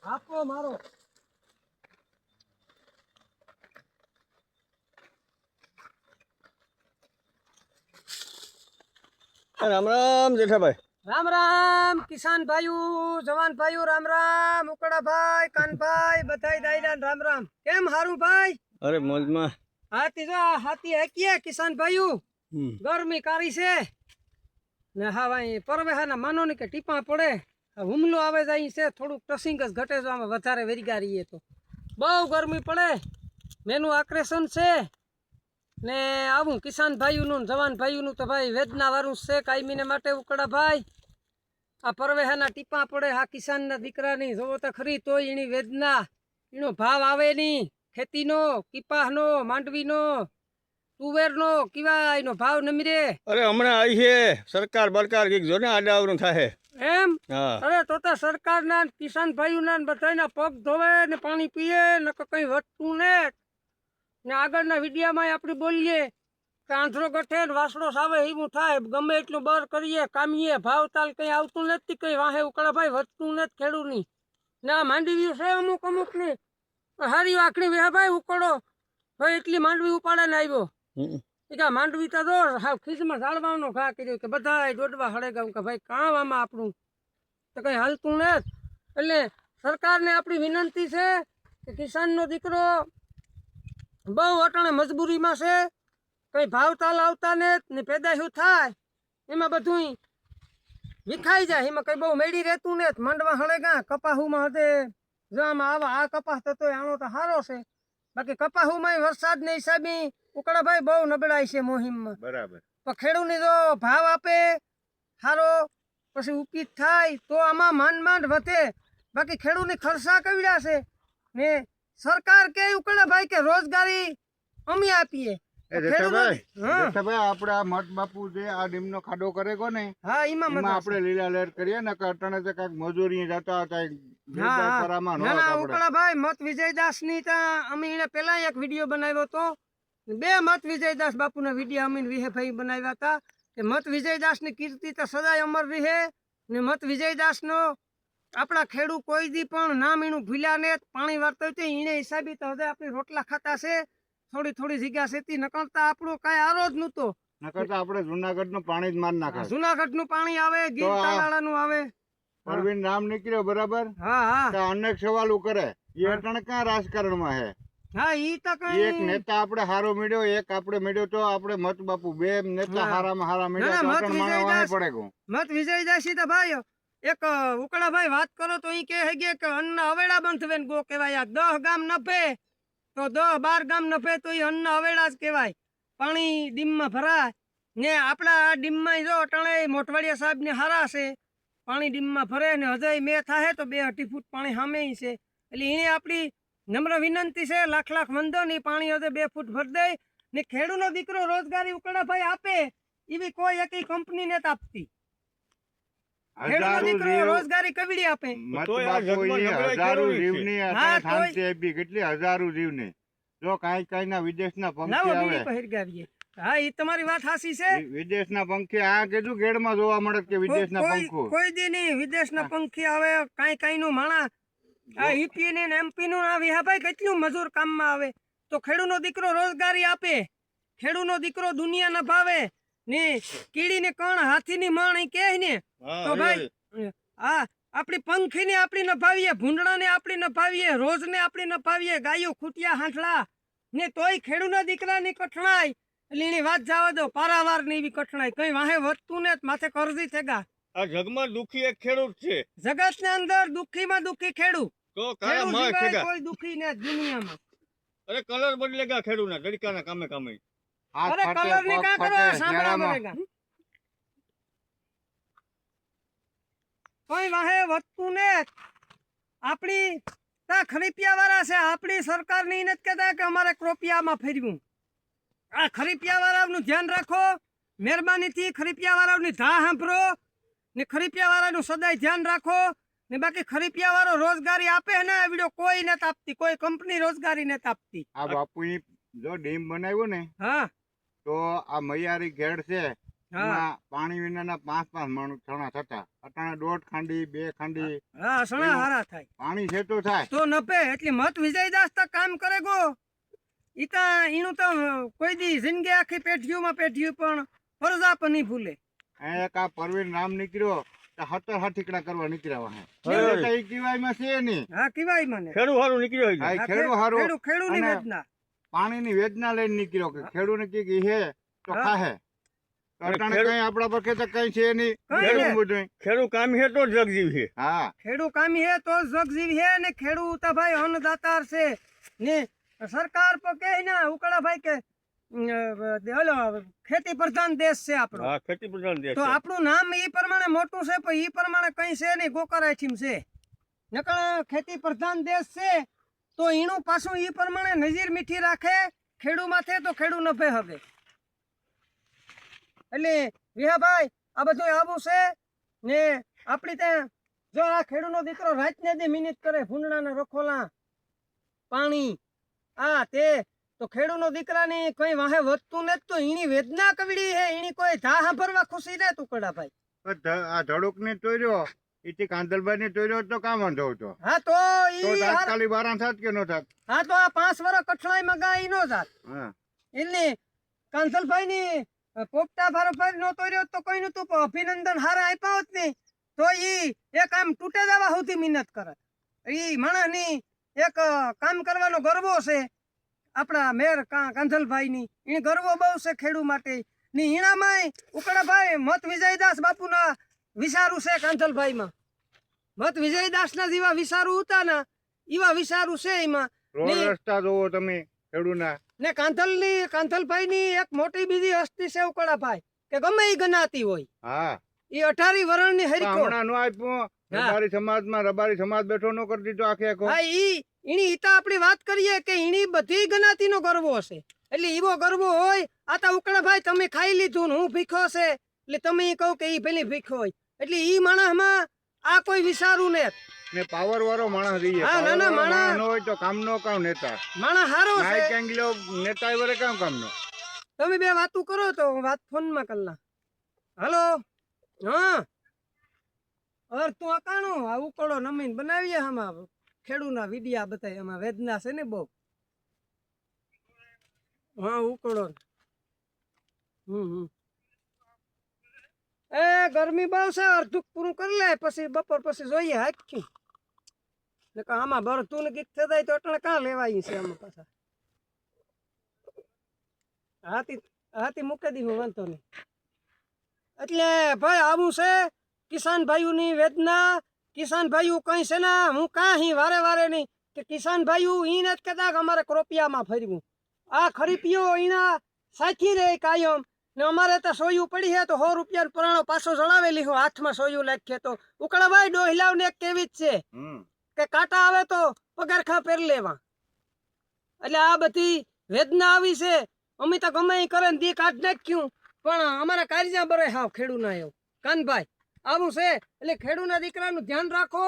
આપો મારો રામ રામ જેઠાભાઈ। રામ રામ કિસાન ભાઈઓ જવાન ભાઈઓ રામ રામ ઉકડા ભાઈ કાનભાઈ બધાય દાયરા રામ રામ કેમ હારું ભાઈ અરે મોજમાં। હાથી જો હાથી હાકીએ કિસાન ભાઈઓ ગરમી કારી છે ને હા ભાઈ પરવેહાના માનો ને કે ટીપા પડે હુમલો આવે જાય છે થોડુંક ટસિંગ જ ઘટે જો આમાં વધારે વેરીગારીએ તો બહુ ગરમી પડે મેનું આક્રેશન છે ને આવું કિસાન ભાઈઓનું જવાન ભાઈઓનું તો ભાઈ વેદના વાળું છે કાયમીને માટે ઉકડા ભાઈ આ પરવેહાના ટીપા પડે આ કિસાનના દીકરાની જોવો તો ખરી તોય એની વેદના એનો ભાવ આવે નહીં ખેતીનો કપાસનો માંડવીનો તુવેરનો કેવા એનો ભાવ નમીરે। અરે હમણાં આવી છે સરકાર બરકાર કઈક જો ને આડાવરું થાય એમ હા। અરે તો સરકારના કિસાન ભાઈઓના બધાના પગ ધોવે ને પાણી પીએ ને કઈ વધતું ને આગળના વિડીયામાં આપણે બોલીએ કે આંધળો ગઠે ને વાસડો સાવે એવું થાય ગમે એટલું બર કરીએ કામીએ ભાવ તાલ કંઈ આવતું નથી કંઈ વાહે ઉકળા ભાઈ વધતું નથી ખેડૂતની ને આ માંડવી છે અમુક ને હારી આખડી વ્યા ભાઈ ઉકળો ભાઈ એટલી માંડવી ઉપાડે ને આવ્યો એ કે માંડવી તો દો હા ખીજમાં ઝાડવાનો ઘા કર્યો કે બધા દોડવા હળે ગયું કે ભાઈ કામ આમાં આપણું તો કંઈ હાલતું નથી એટલે સરકારને આપણી વિનંતી છે કે કિસાનનો દીકરો બહુ અટાણે મજબૂરીમાં છે કંઈ ભાવતાલ આવતા ને પેદાશો થાય એમાં બધું વિખાઈ જાય એમાં કંઈ બહુ મેળી રહેતું ને માંડવા હળેગા કપાહુમાં હદે જો આમાં આવા આ કપાસ થતો આનો તો સારો છે બાકી કપાહુમાં વરસાદને હિસાબે ઉકળાભાઈ બહુ નબળાઈ છે મોહિમમાં બરાબર। પણ ખેડૂતને જો ભાવ આપે સારો પછી ઉપીત થાય તો આમાં માંડ વધે બાકી ખેડૂતની ખર્ચા કવડ્યા છે ને સરકાર કે ઉકળાભાઈ કે રોજગારી અમે આપીએ જેઠાભાઈ આપણે આ મઠ બાપુ જે આ ડીમનો ખાડો કરે કો ને હા એમાં આપણે લીલા લહેર કરીએ ને કે અટાણે તો કઈક મજૂરી જતા હતા ઉકળાભાઈ મત વિજયદાસ ની અમે એને પેલા એક વિડીયો બનાવ્યો હતો બે મત વિજયદાસ બાપુના વિડીયો અમે વિહેભાઈ બનાવ્યા હતા કે મત વિજયદાસ ની કીર્તિ તો સદાય અમર રહે ને મત વિજયદાસ નો આપણા ખેડૂત કોઈ દી પણ નામ એનું ભૂલ્યા ને પાણી વારતો હોય એને હિસાબે તો હવે આપણે રોટલા ખાતા છે થોડી જગ્યા સેતી નકળતા આપણું કઈ આરો જ નતો નકળતા આપણે જુનાગઢ નું પાણી જ માર નાખે જુનાગઢ નું પાણી આવે ગીર તાલાળા નું આવે પરવીન નામ નીકળ્યો બરાબર હા અનેક સવાલો કરે એ અટાણે ક્યાં રાજકારણ માં હે હા ઈ તો કઈ એક નેતા આપણે હારો મળ્યો એક આપણે મળ્યો તો આપણે મત બાપુ બે નેતા હારામાં હારા મળ્યા પડે મત વિજયદાસી તો ભાઈ એક ઉકળાભાઈ વાત કરો તો ઈ કે અન્ન અવેડા બંધવે ને ગો કહેવાય 10 ગામ નફે તો 10-12 ગામ નફે તો એ અન્ન અવેડા જ કહેવાય પાણી ડીમમાં ભરાય ને આપણા ડીમમાં જો અટાણે મોટવાડિયા સાહેબ ને હારા છે પાણી ડીમમાં ભરે ને હજાય મેં થાય તો 2-2.5 ફૂટ પાણી સામે છે એટલે એને આપણી નમ્ર વિનંતી છે લાખ વંદો ની પાણી હજે 2 ફૂટ ભરી દે ને ખેડૂતનો દીકરો રોજગારી ઉકળાભાઈ આપે એવી કોઈ એકી કંપની ને આપતી ખેડૂતનો દીકરો રોજગારી કવડી આપે કેટલી હજારો જીવને જો કઈ ના વિદેશના પંખી આવે હા એ તમારી વાત સાચી છે વિદેશના પંખી આ કીધું ગેડમાં જોવા મળે કે વિદેશના પંખો કોઈ દી નહીં વિદેશના પંખી આવે કઈ નું માણા આ ઈપી ને એમપી નું આ વિહાભાઈ કેટલું મજૂર કામમાં આવે તો ખેડૂતનો દીકરો રોજગારી આપે ખેડૂતનો દીકરો દુનિયા ના ભાવે ને કીડી ને કણ હાથી ની મણ કે ને તો ભાઈ આ આપણી પંખી ને આપણી નભાવીએ ભૂંડણા ને આપણી નભાવીએ રોજ ને આપણી નભાવીએ ગાયો ખૂટિયા હાંઠલા ને તોય ખેડૂતના દીકરા ની કઠણાઈ એટલે એની વાત જવા દો પારાવાર ની એવી કઠણાઈ કઈ વાહે વધતું ને માથે કરજી થેગા આ જગમાં દુખી એક ખેડૂત છે જગત ની અંદર દુખી માં દુખી ખેડૂત તો કાયા માં ખેગા કોઈ દુખી ને દુનિયામાં અરે કલર બદલેગા ખેડૂતના તડકાના કામે અરે કલર ને કા કરો સાંભળા મરેગા કોઈ વાહે વધતું ને આપણી તા ખરીપિયા વાળા છે આપણી સરકાર ની નથી કહેતા કે અમારે ક્રોપિયામાં ફેરવું આ ખરીપિયા વાળાનું ધ્યાન રાખો મહેરબાનીથી ખરીપિયા વાળાની ધા સાંભળો ને ખરીપિયા વાળાનું સદાય ધ્યાન રાખો ને બાકી ખરીપિયા વાળો રોજગારી આપે ને વિડિયો કોઈ નથી આપતી કોઈ કંપની રોજગારી નથી આપતી આ બાપુ જો ડીમ બનાવ્યો ને હા તો આ મૈયારી ઘેડ છે હા એમાં પાણી વિનાના 5 મણ ચણા થતા અટાણે 1.5 ખાંડી 2 ખાંડી હા સણા હારા થાય પાણી છેટું થાય તો નપે એટલે મત વિજયદાસ તો કામ કરે ગો ઈતા ઈનું તો કોઈ દી જિંદગી આખી પેઢીઓમાં પેઢીઓ પણ ફરજા પણ નહીં ભૂલે અહીંયા એક આ પરવીન નામ નીકળ્યો તો 17 હાથીકડા કરવા નીકળ્યા વાહે હા. એટલે ઈ કીવાયમાં છે નહીં હા કીવાય મને ખેડૂ હારું નીકળ્યો છે. આ ખેડૂ હારું ખેડૂની અને વેદના પાણીની વેદના લઈને નીકળ્યો કે ખેડૂને કી કે હે તો હા. ખાહે તો અને અટાણે ખેડૂ- કઈ આપણા પર ખેતર કઈ છે નહીં કઈ ખેડૂ નહીં. બધું ખેડૂ કામ છે તો જ જગજીવ છે. હા ખેડૂ કામી હે તો જગ જીવી હે ને ખેડૂ તો ભાઈ અન્નદાતાર છે ને સરકાર પર કે ને ઉકળા ભાઈ કે ઓલો ખેતી પ્રધાન દેશ છે આપણો હા ખેતી પ્રધાન દેશ તો છે. આપણું નામ ઈ પ્રમાણે મોટું છે પણ ઈ પ્રમાણે કઈ છે નહીં ગોકરાઠીમ છે નકર ખેતી પ્રધાન દેશ છે તો એનું પાછું ઈ પ્રમાણે નજીર મીઠી રાખે ખેડૂ માથે તો ખેડૂ નફે હવે એટલે વિહાભાઈ આ બધું આવું છે ને આપણી ત્યાં જો આ ખેડૂનો દીકરો રાતને દી મિનિટ કરે ભૂંડણાના રખોલા પાણી આ તે તો ખેડૂનો દીકરાની કઈ વાહે વધતું ને તો એની વેદના કવડી હે એની કોઈ ધા સાંભળવા ખુશી ને તુકડા ભાઈ આ ધડુક ને તોર્યો ઈથી કાંદલભાઈ ને તોર્યો તો કામ વાંધો હતો હા તો તો ઈ હાર- તાત્કાલિક 12 થાત કે નો થાત હા તો આ 5 વર્ષ કઠણાઈ માં ગાય નો જાત હા એટલે કાંસલભાઈ ની પોપટા ફારોફારી નો તોર્યો તો કોઈ નું તું અભિનંદન હારા આપ્યા હોત ને તો ઈ એક આમ તૂટે જવા સુધી મહેનત કરત ઈ માણસ ની એક કામ કરવાનો ગર્વો છે આપણા મેર કાંધલભાઈ ની એને ગર્વો બહુ છે ખેડૂ માટે ને ઈણામાં ઉકળાભાઈ મત વિજયદાસ બાપુના વિચારું છે કાંધલભાઈ માં મત વિજયદાસ ના જેવા વિચારું હતા ને એવા વિચારું છે એમાં રોડ નહીં. રસ્તા જોવો તમે ખેડૂના ને કાંધલભાઈ ની એક મોટી બીજી હસ્તી છે ઉકળાભાઈ કે ગમે એ ગણાતી હોય હા એ 18 વર્ષ ની પણ હરીકો હમણાં નો આપ્યો હા. રબારી સમાજમાં રબારી સમાજ બેઠો નો કરી દીધો આખે આખો હા ઈની ઈતા આપણી વાત કરીએ કે ઈની બધી જ્ઞાતિ નો ગર્વો હશે એટલે ઈવો ગર્વો હોય આ તા ઉકળાભાઈ તમે ખાઈ લીધું ને હું ભીખો છે એટલે તમે ઈ કહો કે ઈ પેલી ભીખો હોય એટલે ઈ માણસમાં આ કોઈ વિચારું ને ને પાવર વાળો માણસ રહીએ હા, ના, ના, પાવર વાળો માણસ- માણસ નો હોય તો કામ નો કામ નેતા માણસ હારો નાય છે કેંગલો નેતા એ વરે કામ કામ નો તમે બે વાતું કરો તો હું વાત ફોન માં કરના હલો હા અર તું અકાણું આ ઉકળો નમીન બનાવીએ આમાં ખેડૂના વિડિયા બતાય આમાં વેદના છે ને બહુ હા ઉકળો એ ગરમી બહુ છે અડધું પૂરું કરી લે પછી બપોર પછી જોઈએ હાક્યું ને કે આમાં ભરતું ને કીક થતા તો અટણે કાં લેવાય છે આમાં પાછા હાથી મૂકી દીધું વાંધો નહીં એટલે ભાઈ આવું છે કિસાન ભાઈઓની વેદના કિસાન ભાઈઓ કઈ છે ને હું કાંઈ વારે વારે નહીં કે કિસાન ભાઈઓ ઈ નથી કહેતા કે અમારે ક્રોપિયામાં ફરવું આ ખરીપીઓ એના સાચી રહે કાયમ ને અમારે તો સોયું પડી છે તો 100 રૂપિયા પુરાણો પાછો જણાવેલી હું હાથમાં સોયું લાખીએ તો ઉકળાભાઈ ડોહિલાવ ને એક કેવી જ છે કે કાંટા આવે તો પગારખા પહેરી લેવા એટલે આ બધી વેદના આવી છે અમે તો ગમે ઈ કરે ને દી કાઢ નાખ્યું પણ અમારા કારજા બરે હાવ ખેડૂના એવું કાનભાઈ આવું છે એટલે ખેડૂના દીકરાનું ધ્યાન રાખો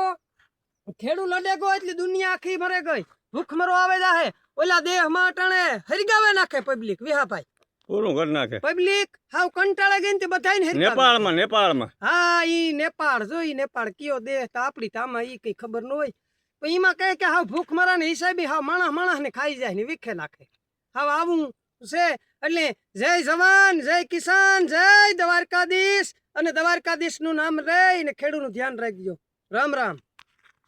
ખેડૂ લડે ગો એટલે દુનિયા આખી મરે ગઈ ભૂખમરો આવે જાહે ઓલા દેહમાં અટાણે હરગાવે નાખે પબ્લિક વિહાભાઈ પૂરું કરી નાખે પબ્લિક હાવ કંટાળે ગઈ ને તે બધાયને હરગાવે. નેપાળમાં હા ઈ નેપાળ જોઈ નેપાળ કયો દેહ તો આપડી તામાં ઈ કઈ ખબર ન હોય પણ ઈમાં કહે કે હાવ ભૂખ મરા ને હિસાબે હાવ માણસ ને ખાઈ જાય ને વિખે નાખે હાવ આવું છે એટલે જય જવાન જય કિસાન જય દ્વારકાધીશ અને દ્વારકાધીશ નું નામ રે ને ખેડૂત નું ધ્યાન રાખજો રામ રામ